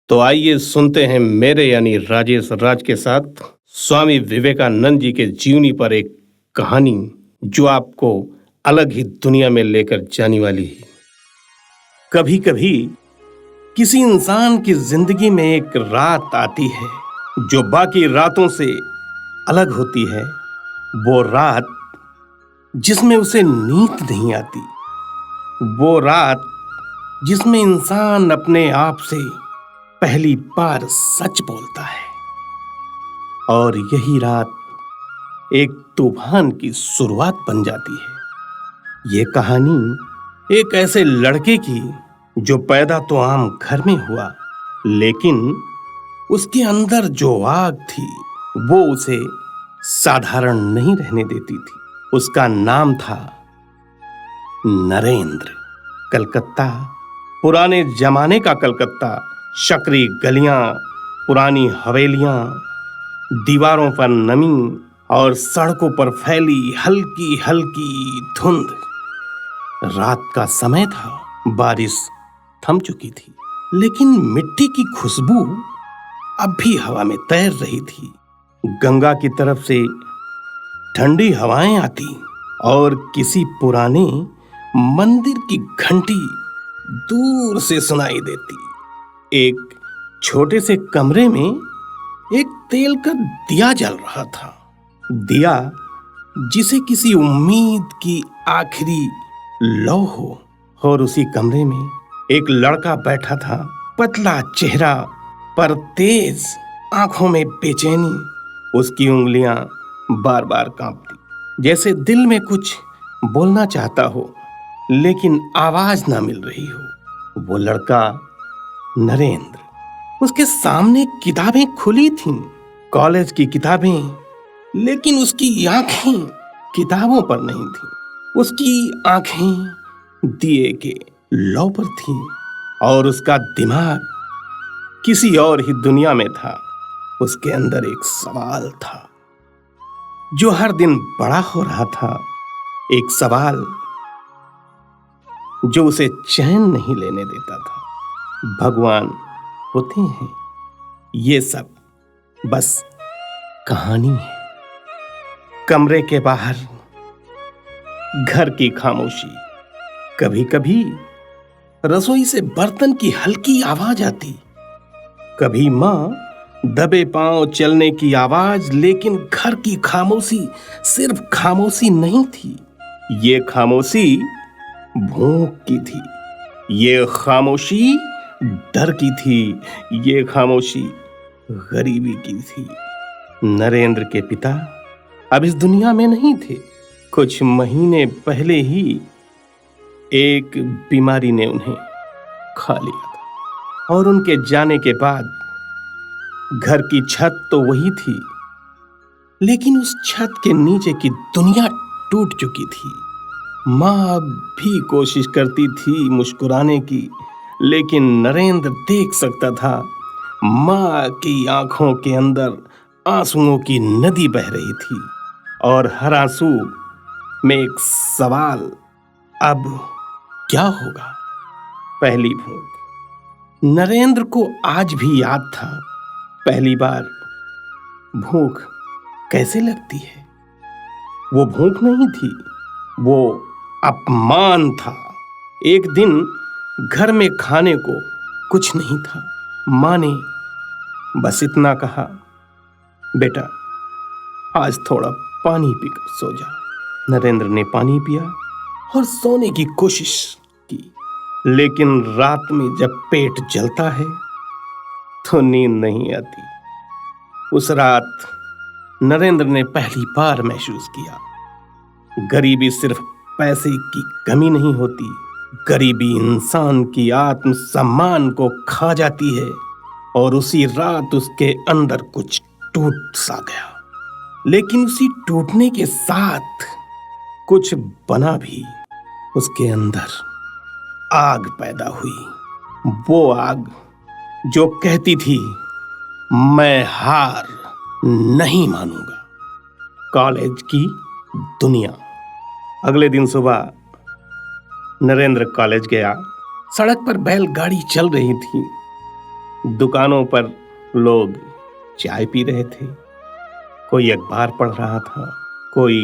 तो आइए सुनते हैं मेरे यानी राजेश राज के साथ स्वामी विवेकानंद जी के जीवनी पर एक कहानी जो आपको अलग ही दुनिया में लेकर जाने वाली है। कभी कभी किसी इंसान की जिंदगी में एक रात आती है जो बाकी रातों से अलग होती है। वो रात जिसमें उसे नींद नहीं आती, वो रात जिसमें इंसान अपने आप से पहली बार सच बोलता है। और यही रात एक तूफान की शुरुआत बन जाती है। ये कहानी एक ऐसे लड़के की जो पैदा तो आम घर में हुआ, लेकिन उसके अंदर जो आग थी वो उसे साधारण नहीं रहने देती थी। उसका नाम था नरेंद्र। कलकत्ता, पुराने जमाने का कलकत्ता, शकरी गलियां, पुरानी हवेलियां, दीवारों पर नमी और सड़कों पर फैली हल्की हल्की धुंध। रात का समय था, बारिश थम चुकी थी, लेकिन मिट्टी की खुशबू अब भी हवा में तैर रही थी। गंगा की तरफ से ठंडी हवाएं आती और किसी पुराने मंदिर की घंटी दूर से सुनाई देती। एक छोटे से कमरे में एक तेल का दिया जल रहा था, दिया जिसे किसी उम्मीद की आखिरी लौ हो। और उसी कमरे में एक लड़का बैठा था, पतला चेहरा पर तेज आंखों में बेचैनी। उसकी उंगलियां बार बार कांपती, जैसे दिल में कुछ बोलना चाहता हो लेकिन आवाज ना मिल रही हो। वो लड़का नरेंद्र। उसके सामने किताबें खुली थीं, कॉलेज की किताबें, लेकिन उसकी आंखें किताबों पर नहीं थीं। उसकी आंखें दिए के लौ पर थीं और उसका दिमाग किसी और ही दुनिया में था। उसके अंदर एक सवाल था जो हर दिन बड़ा हो रहा था, एक सवाल जो उसे चैन नहीं लेने देता था। भगवान होते हैं? ये सब बस कहानी है। कमरे के बाहर घर की खामोशी, कभी कभी रसोई से बर्तन की हल्की आवाज आती, कभी मां दबे पांव चलने की आवाज। लेकिन घर की खामोशी सिर्फ खामोशी नहीं थी, ये खामोशी भूख की थी, ये खामोशी डर की थी, ये खामोशी गरीबी की थी। नरेंद्र के पिता अब इस दुनिया में नहीं थे। कुछ महीने पहले ही एक बीमारी ने उन्हें खा लिया था और उनके जाने के बाद घर की छत तो वही थी, लेकिन उस छत के नीचे की दुनिया टूट चुकी थी। मां भी कोशिश करती थी मुस्कुराने की, लेकिन नरेंद्र देख सकता था मां की आंखों के अंदर आंसुओं की नदी बह रही थी और हर आंसू में एक सवाल, अब क्या होगा? पहली भूख नरेंद्र को आज भी याद था। पहली बार भूख कैसे लगती है? वो भूख नहीं थी, वो अपमान था। एक दिन घर में खाने को कुछ नहीं था। मां ने बस इतना कहा, बेटा आज थोड़ा पानी पीकर सो जा। नरेंद्र ने पानी पिया और सोने की कोशिश की, लेकिन रात में जब पेट जलता है तो नींद नहीं आती। उस रात नरेंद्र ने पहली बार महसूस किया, गरीबी सिर्फ पैसे की कमी नहीं होती, गरीबी इंसान की आत्म सम्मान को खा जाती है। और उसी रात उसके अंदर कुछ टूट सा गया, लेकिन उसी टूटने के साथ कुछ बना भी। उसके अंदर आग पैदा हुई, वो आग जो कहती थी मैं हार नहीं मानूंगा। कॉलेज की दुनिया। अगले दिन सुबह नरेंद्र कॉलेज गया। सड़क पर बैलगाड़ी चल रही थी, दुकानों पर लोग चाय पी रहे थे, कोई अखबार पढ़ रहा था, कोई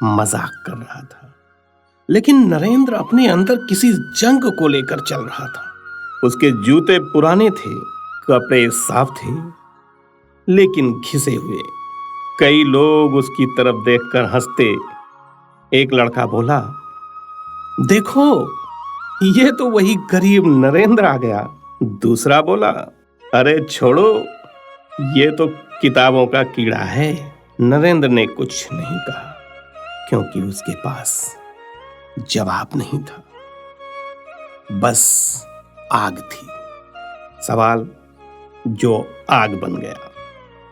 मजाक कर रहा था, लेकिन नरेंद्र अपने अंदर किसी जंग को लेकर चल रहा था। उसके जूते पुराने थे, कपड़े साफ थे, लेकिन घिसे हुए। कई लोग उसकी तरफ देखकर हंसते। एक लड़का बोला, देखो, ये तो वही गरीब नरेंद्र आ गया। दूसरा बोला, अरे छोड़ो, ये तो किताबों का कीड़ा है। नरेंद्र ने कुछ नहीं कहा, क्योंकि उसके पास जवाब नहीं था, बस आग थी। सवाल जो आग बन गया।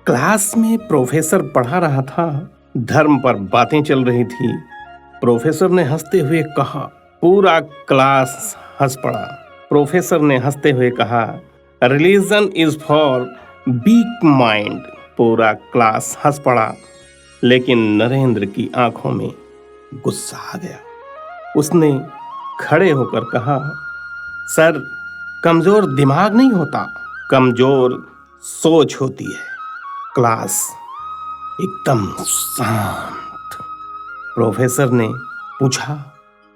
क्लास में प्रोफेसर पढ़ा रहा था, धर्म पर बातें चल रही थी। प्रोफेसर ने हंसते हुए कहा, पूरा क्लास हंस पड़ा। प्रोफेसर ने हंसते हुए कहा, religion is for weak mind. पूरा क्लास हंस पड़ा, लेकिन नरेंद्र की आंखों में गुस्सा आ गया। उसने खड़े होकर कहा, सर, कमजोर दिमाग नहीं होता, कमजोर सोच होती है। क्लास एकदम शांत। प्रोफेसर ने पूछा,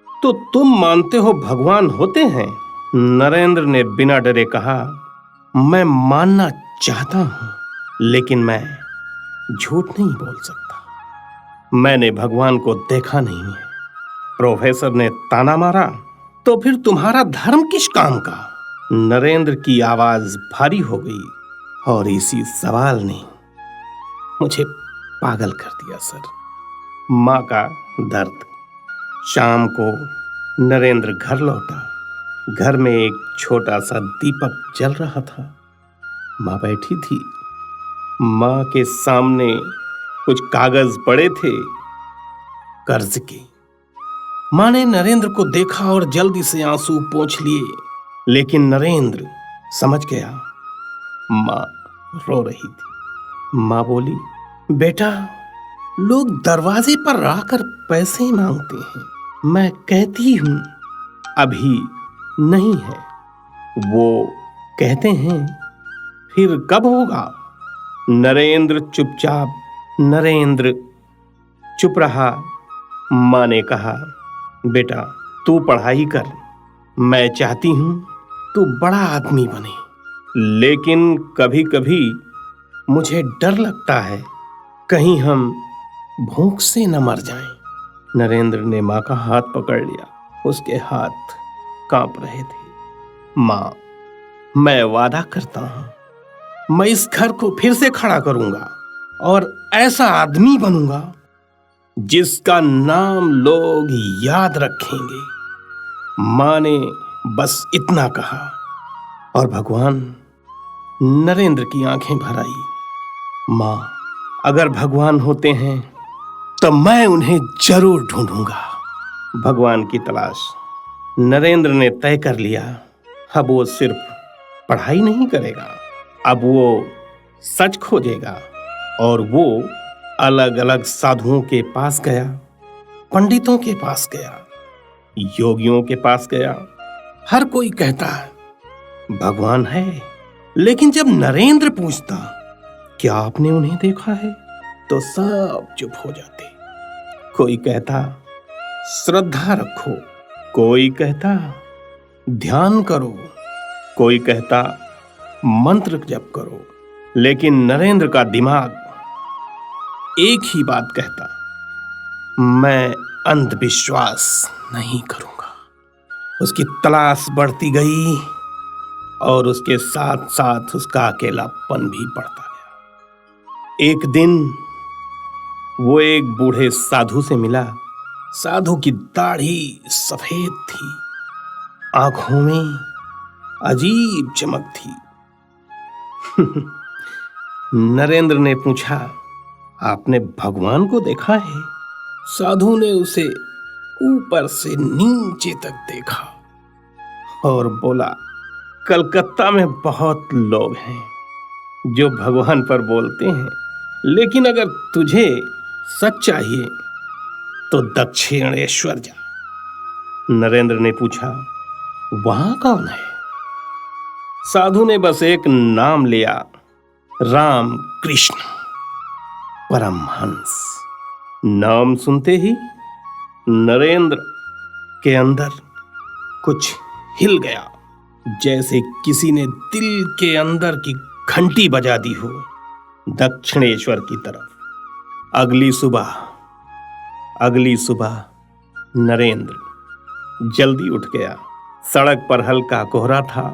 तो तुम मानते हो भगवान होते हैं? नरेंद्र ने बिना डरे कहा, मैं मानना चाहता हूं, लेकिन मैं झूठ नहीं बोल सकता। मैंने भगवान को देखा नहीं है। प्रोफेसर ने ताना मारा, तो फिर तुम्हारा धर्म किस काम का? नरेंद्र की आवाज भारी हो गई, और इसी सवाल ने मुझे पागल कर दिया सर। माँ का दर्द। शाम को नरेंद्र घर लौटा। घर में एक छोटा सा दीपक जल रहा था। माँ बैठी थी। माँ के सामने कुछ कागज पड़े थे, कर्ज के। माँ ने नरेंद्र को देखा और जल्दी से आंसू पोंछ लिए, लेकिन नरेंद्र समझ गया माँ रो रही थी। माँ बोली, बेटा, लोग दरवाजे पर आकर पैसे मांगते हैं, मैं कहती हूं अभी नहीं है। वो कहते हैं फिर कब होगा? नरेंद्र चुप रहा। माँ ने कहा, बेटा, तू पढ़ाई कर, मैं चाहती हूं तू बड़ा आदमी बने, लेकिन कभी कभी मुझे डर लगता है कहीं हम भूख से न मर जाएं। नरेंद्र ने माँ का हाथ पकड़ लिया। उसके हाथ कांप रहे थे। माँ, मैं वादा करता हूं, मैं इस घर को फिर से खड़ा करूंगा और ऐसा आदमी बनूंगा जिसका नाम लोग याद रखेंगे। माँ ने बस इतना कहा, और भगवान नरेंद्र की आंखें भर आई। माँ, अगर भगवान होते हैं तो मैं उन्हें जरूर ढूंढूंगा। भगवान की तलाश। नरेंद्र ने तय कर लिया, अब वो सिर्फ पढ़ाई नहीं करेगा, अब वो सच खोजेगा। और वो अलग अलग साधुओं के पास गया, पंडितों के पास गया, योगियों के पास गया। हर कोई कहता है भगवान है, लेकिन जब नरेंद्र पूछता, क्या आपने उन्हें देखा है, तो सब चुप हो जाते। कोई कहता श्रद्धा रखो, कोई कहता ध्यान करो, कोई कहता मंत्र जप करो, लेकिन नरेंद्र का दिमाग एक ही बात कहता, मैं अंधविश्वास नहीं करूंगा। उसकी तलाश बढ़ती गई, और उसके साथ साथ उसका अकेलापन भी बढ़ता गया। एक दिन वो एक बूढ़े साधु से मिला। साधु की दाढ़ी सफेद थी, आंखों में अजीब चमक थी। नरेंद्र ने पूछा, आपने भगवान को देखा है? साधु ने उसे ऊपर से नीचे तक देखा और बोला, कलकत्ता में बहुत लोग हैं जो भगवान पर बोलते हैं, लेकिन अगर तुझे सच चाहिए तो दक्षिणेश्वर जा। नरेंद्र ने पूछा, वहां कौन है? साधु ने बस एक नाम लिया, राम कृष्ण परमहंस। नाम सुनते ही नरेंद्र के अंदर कुछ हिल गया, जैसे किसी ने दिल के अंदर की घंटी बजा दी हो। दक्षिणेश्वर की तरफ अगली सुबह नरेंद्र जल्दी उठ गया। सड़क पर हल्का कोहरा था,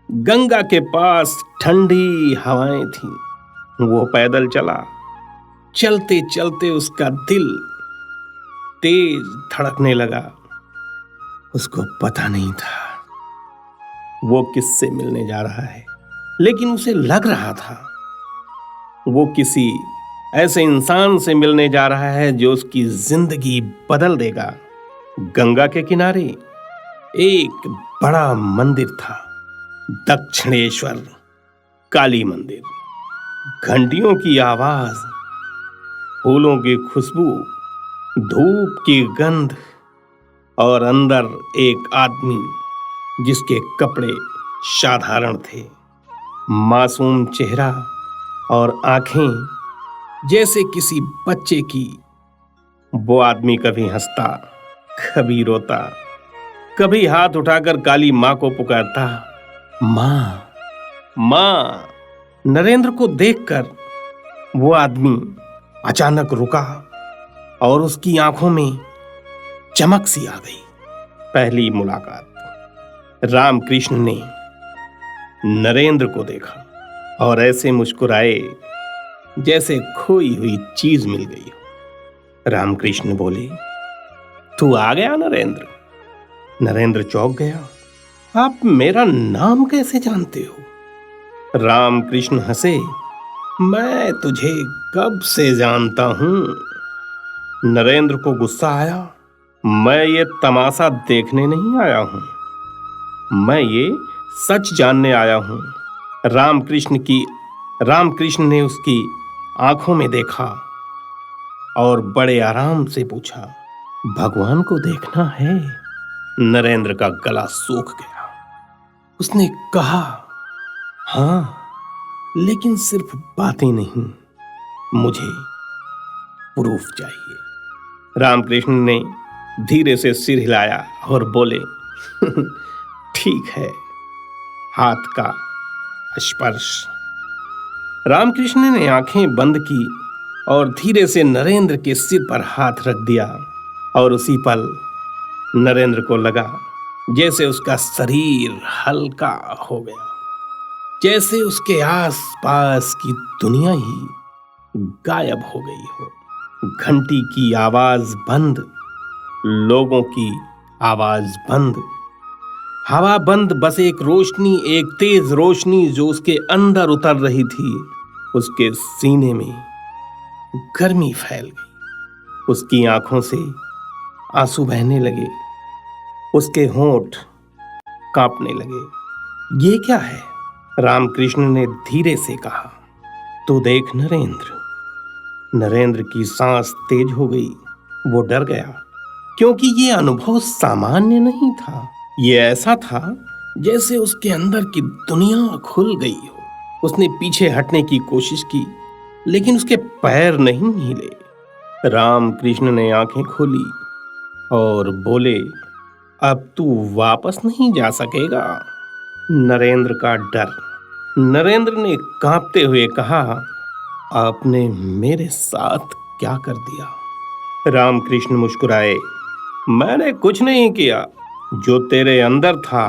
गंगा के पास ठंडी हवाएं थीं। वो पैदल चला। चलते चलते उसका दिल तेज धड़कने लगा। उसको पता नहीं था वो किससे मिलने जा रहा है, लेकिन उसे लग रहा था वो किसी ऐसे इंसान से मिलने जा रहा है जो उसकी जिंदगी बदल देगा। गंगा के किनारे एक बड़ा मंदिर था, दक्षिणेश्वर काली मंदिर। घंटियों की आवाज, फूलों की खुशबू, धूप की गंध और अंदर एक आदमी जिसके कपड़े साधारण थे, मासूम चेहरा और आंखें जैसे किसी बच्चे की। वो आदमी कभी हंसता, कभी रोता, कभी हाथ उठाकर काली मां को पुकारता, मां मां। नरेंद्र को देखकर वो आदमी अचानक रुका और उसकी आंखों में चमक सी आ गई। पहली मुलाकात। रामकृष्ण ने नरेंद्र को देखा और ऐसे मुस्कुराए जैसे खोई हुई चीज मिल गई हो। रामकृष्ण बोले, तू आ गया नरेंद्र? नरेंद्र चौंक गया। आप मेरा नाम कैसे जानते हो? रामकृष्ण हंसे, मैं तुझे कब से जानता हूं। नरेंद्र को गुस्सा आया, मैं ये तमाशा देखने नहीं आया हूं, मैं ये सच जानने आया हूं। रामकृष्ण ने उसकी आंखों में देखा और बड़े आराम से पूछा, भगवान को देखना है? नरेंद्र का गला सूख गया। उसने कहा, हां, लेकिन सिर्फ बातें नहीं, मुझे प्रूफ चाहिए। रामकृष्ण ने धीरे से सिर हिलाया और बोले, ठीक है, हाथ का स्पर्श। रामकृष्ण ने आंखें बंद की और धीरे से नरेंद्र के सिर पर हाथ रख दिया और उसी पल नरेंद्र को लगा जैसे उसका शरीर हल्का हो गया, जैसे उसके आसपास की दुनिया ही गायब हो गई हो। घंटी की आवाज बंद, लोगों की आवाज बंद, हवा बंद, बस एक रोशनी, एक तेज रोशनी जो उसके अंदर उतर रही थी। उसके सीने में गर्मी फैल गई, उसकी आंखों से आंसू बहने लगे, उसके होंठ कांपने लगे। ये क्या है? रामकृष्ण ने धीरे से कहा, तू देख नरेंद्र। नरेंद्र की सांस तेज हो गई। वो डर गया, क्योंकि ये अनुभव सामान्य नहीं था। ये ऐसा था जैसे उसके अंदर की दुनिया खुल गई हो। उसने पीछे हटने की कोशिश की, लेकिन उसके पैर नहीं हिले। रामकृष्ण ने आंखें खोली और बोले, अब तू वापस नहीं जा सकेगा। नरेंद्र का डर। नरेंद्र ने कांपते हुए कहा, आपने मेरे साथ क्या कर दिया? रामकृष्ण मुस्कुराए, मैंने कुछ नहीं किया, जो तेरे अंदर था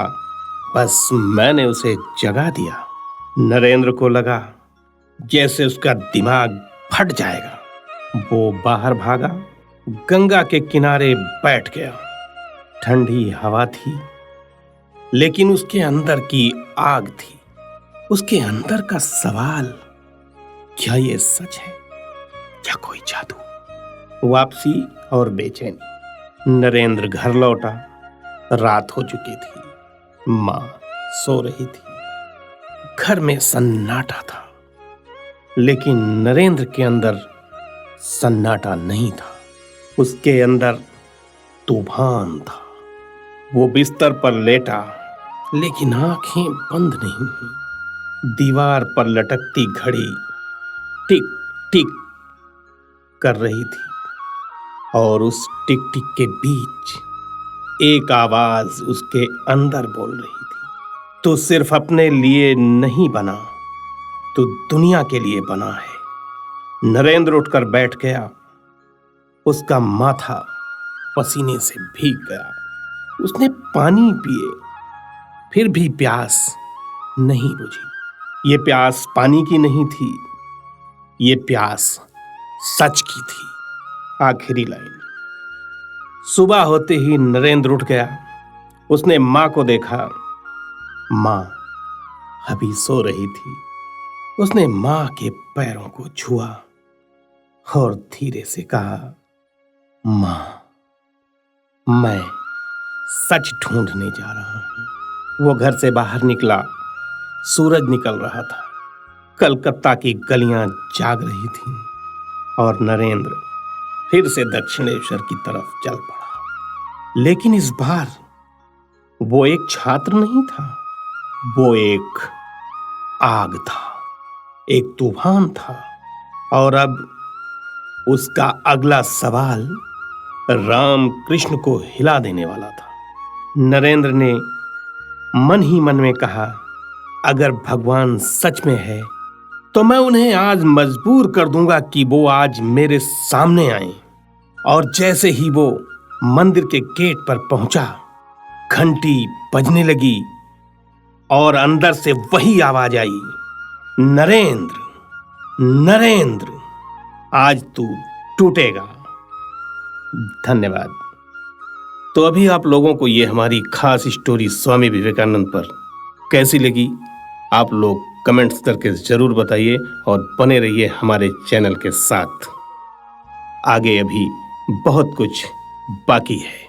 बस मैंने उसे जगा दिया। नरेंद्र को लगा जैसे उसका दिमाग फट जाएगा। वो बाहर भागा, गंगा के किनारे बैठ गया। ठंडी हवा थी, लेकिन उसके अंदर की आग थी। उसके अंदर का सवाल, क्या ये सच है या कोई जादू? वापसी और बेचैनी। नरेंद्र घर लौटा। रात हो चुकी थी, मां सो रही थी, घर में सन्नाटा था, लेकिन नरेंद्र के अंदर सन्नाटा नहीं था। उसके अंदर तूफान था। वो बिस्तर पर लेटा, लेकिन आंखें बंद नहीं हुई। दीवार पर लटकती घड़ी टिक टिक कर रही थी और उस टिक टिक के बीच एक आवाज उसके अंदर बोल रही थी, तू सिर्फ अपने लिए नहीं बना, तू दुनिया के लिए बना है। नरेंद्र उठकर बैठ गया। उसका माथा पसीने से भीग गया। उसने पानी पिए, फिर भी प्यास नहीं बुझी। ये प्यास पानी की नहीं थी, ये प्यास सच की थी। आखिरी लाइन। सुबह होते ही नरेंद्र उठ गया। उसने मां को देखा। मां अभी सो रही थी। उसने मां के पैरों को छुआ और धीरे से कहा, मां, मैं सच ढूंढने जा रहा हूं। वो घर से बाहर निकला। सूरज निकल रहा था। कलकत्ता की गलियां जाग रही थीं और नरेंद्र फिर से दक्षिणेश्वर की तरफ चल पड़ा। लेकिन इस बार वो एक छात्र नहीं था, वो एक आग था, एक तूफान था। और अब उसका अगला सवाल राम कृष्ण को हिला देने वाला था। नरेंद्र ने मन ही मन में कहा, अगर भगवान सच में है तो मैं उन्हें आज मजबूर कर दूंगा कि वो आज मेरे सामने आए। और जैसे ही वो मंदिर के गेट पर पहुंचा, घंटी बजने लगी और अंदर से वही आवाज आई, नरेंद्र, नरेंद्र, आज तू टूटेगा। धन्यवाद। तो अभी आप लोगों को ये हमारी खास स्टोरी स्वामी विवेकानंद पर कैसी लगी, आप लोग कमेंट्स करके जरूर बताइए और बने रहिए हमारे चैनल के साथ। आगे अभी बहुत कुछ बाकी है।